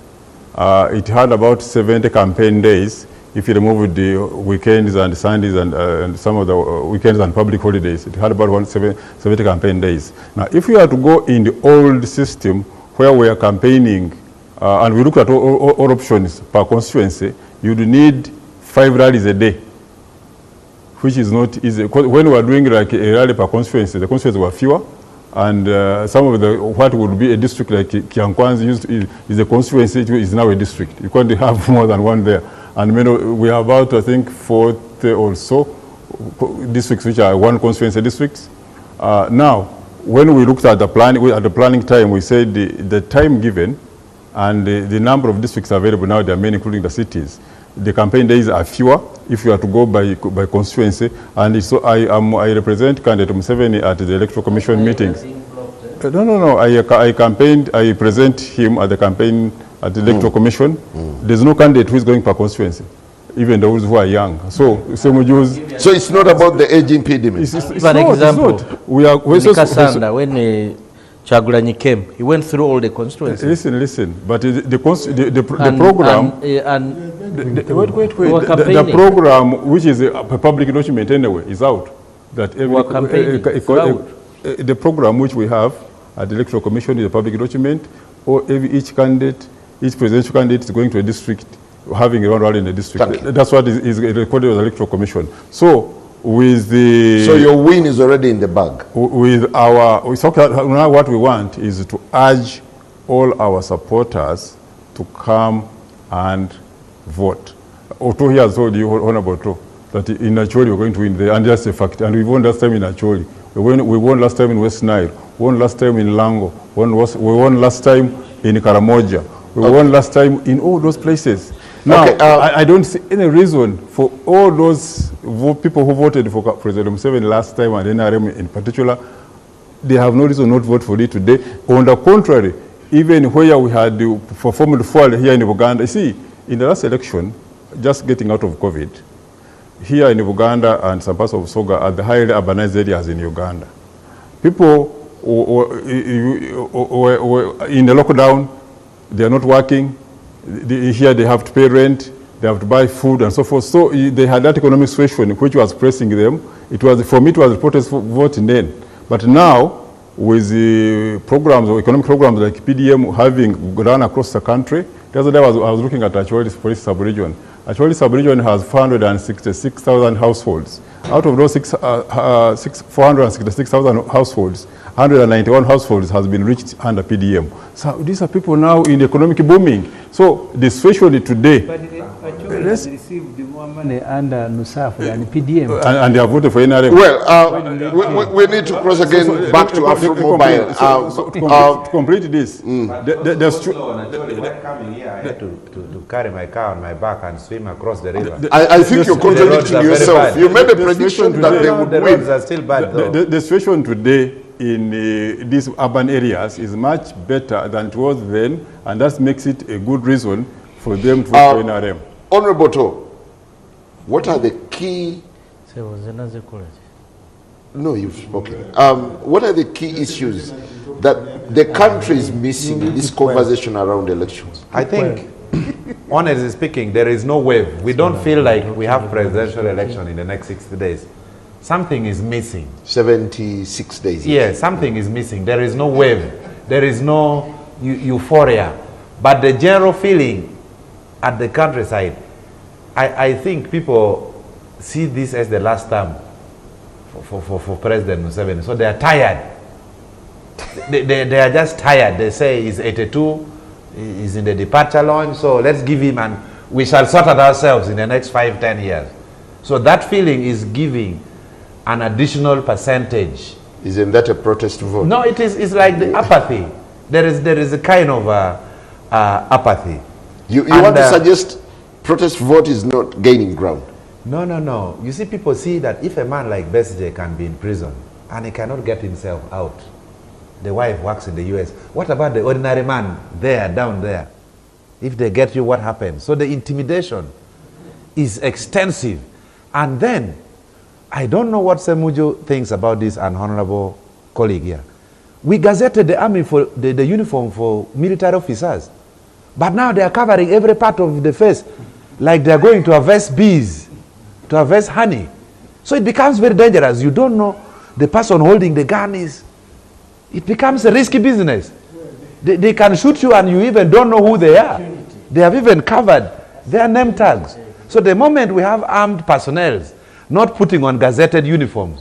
It had about 70 campaign days. If you remove the weekends and Sundays and some of the weekends and public holidays, it had about 70 campaign days. Now, if we are to go in the old system where we are campaigning and we look at all options per constituency, you would need 5 rallies a day, which is not easy. When we are doing like a rally per constituency, the constituencies were fewer. And some of the, what would be a district like Kiankwanzi is a constituency, is now a district. You can't have more than one there. And we have about, I think, 40 or so districts which are one constituency districts. Now, when we looked at the planning time, we said the time given and the number of districts available now, there are many, including the cities. The campaign days are fewer if you are to go by constituency, and so I represent candidate Museveni at the Electoral Commission meetings. No. I present him at the campaign at the Electoral Commission. There's no candidate who is going per constituency, even those who are young. So it's not about the age impediment. It's an example. We are Kasanda, when Chagulanyi came, he went through all the constituencies. Listen. But the program, the program, which is a public document anyway, is out. That the program which we have at the Electoral Commission is a public document. Or each presidential candidate is going to a district, having a rally in the district. That's what is recorded with the Electoral Commission. So your win is already in the bag. Now what we want is to urge all our supporters to come and vote. Oto here has told you, Honorable Oto, that in Acholi we're going to win there, and that's a fact. And we won last time in Acholi. We won last time in West Nile. We won last time in Lango. We won last time in Karamoja. We won last time in all those places. Now, I don't see any reason for all those people who voted for President Museveni last time and NRM in particular, they have no reason not to vote for it today. On the contrary, even where we had performed fall here in Uganda, you see, in the last election, just getting out of COVID, here in Uganda and some parts of Soga are the highly urbanized areas in Uganda. People were in the lockdown, they are not working. Here they have to pay rent, they have to buy food and so forth. So they had that economic situation which was pressing them. For me, it was protest voting then. But now, with the programs or economic programs like PDM having run across the country, the other day I was looking at Acholi Police Sub-Region. Acholi Sub-Region has 466,000 households. Out of those 466,000 households, 191 households has been reached under PDM. So these are people now in economic booming. So the situation today, but has received more money under NUSAF and PDM. And they have voted for NRM. Well, we need to cross again back to Afro-Mobile. To complete this, coming here, I had to carry my car on my back and swim across the river. I think you're contradicting yourself. You made a prediction that they would win. The roads are still bad, though. The situation today in these urban areas is much better than it was then, and that makes it a good reason for them to vote for NRM. Honorable To, what are the key... No, you've spoken. What are the key issues that the country is missing in this conversation around elections? I think, honestly speaking, there is no wave. We don't feel like we have presidential election in the next 60 days. Something is missing. 76 days. Yeah, something is missing. There is no wave. There is no euphoria. But the general feeling at the countryside, I think people see this as the last term for President Museveni. So they are tired. they are just tired. They say he's 82, he's in the departure lounge, so let's give him and we shall sort it ourselves in the next 5-10 years. So that feeling is giving an additional percentage. Isn't that a protest vote? No, it's like the apathy. There is a kind of apathy. You want to suggest protest vote is not gaining ground? No. You see, people see that if a man like Besigye can be in prison and he cannot get himself out, the wife works in the US, what about the ordinary man there, down there? If they get you, what happens? So the intimidation is extensive. And then, I don't know what Semujo thinks about this, an honorable colleague here. We gazetted the army for the uniform for military officers. But now they are covering every part of the face, like they are going to harvest bees, to harvest honey. So it becomes very dangerous. You don't know the person holding the gun is. It becomes a risky business. They can shoot you and you even don't know who they are. They have even covered their name tags. So the moment we have armed personnel not putting on gazetted uniforms,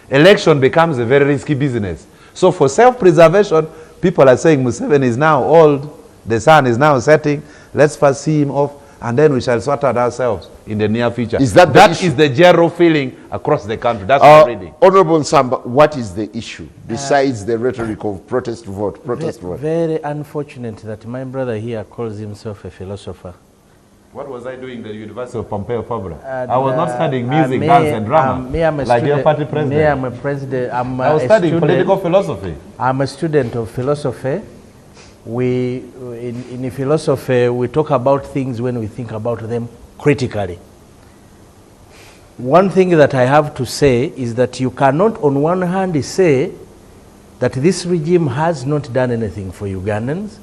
election becomes a very risky business. So for self-preservation, people are saying Museveni is now old, the sun is now setting, let's first see him off, and then we shall sort out ourselves in the near future. Is that is the general feeling across the country. That's what I'm reading. Honorable Nsamba, what is the issue besides the rhetoric of protest vote? Very unfortunate that my brother here calls himself a philosopher. What was I doing at the University of Pompeo Fabra? I was not studying music, dance, and drama like your party president. I was studying political philosophy. I'm a student of philosophy. In philosophy, we talk about things when we think about them critically. One thing that I have to say is that you cannot on one hand say that this regime has not done anything for Ugandans,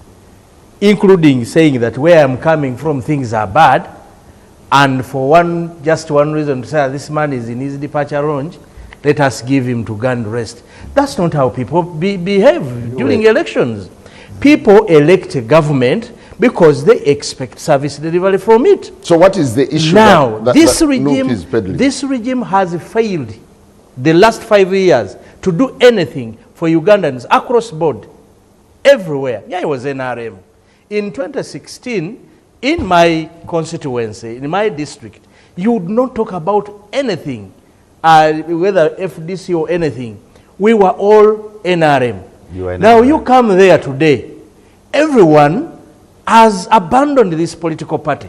including saying that where I'm coming from things are bad, and for just one reason to say this man is in his departure lounge, let us give him to gun rest. That's not how people behave during elections. People elect a government because they expect service delivery from it. So what is the issue now? this regime has failed the last 5 years to do anything for Ugandans across board, everywhere. Yeah, it was NRM. In 2016, in my constituency, in my district, you would not talk about anything, whether FDC or anything. We were all NRM. Now you come there today, everyone has abandoned this political party.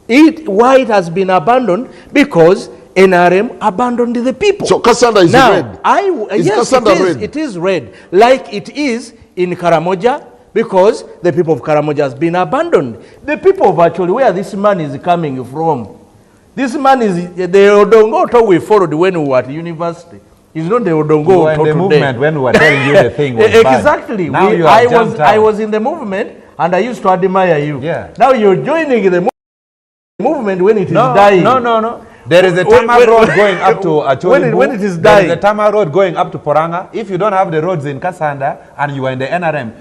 Why it has been abandoned? Because NRM abandoned the people. So Kassanda is red? Yes, it is red. Like it is in Karamoja, because the people of Karamoja has been abandoned. The people of actually where this man is coming from. This man is the Odongo we followed when we were at university. It's not the Odongo. You were in the movement when we were telling you the thing was exactly. Now I was in the movement and I used to admire you. Yeah. Now you're joining the movement when it is dying. No. There is a tarmac road going up to Acholi. When it is dying. There is a tarmac road going up to Poranga. If you don't have the roads in Kassanda and you are in the NRM,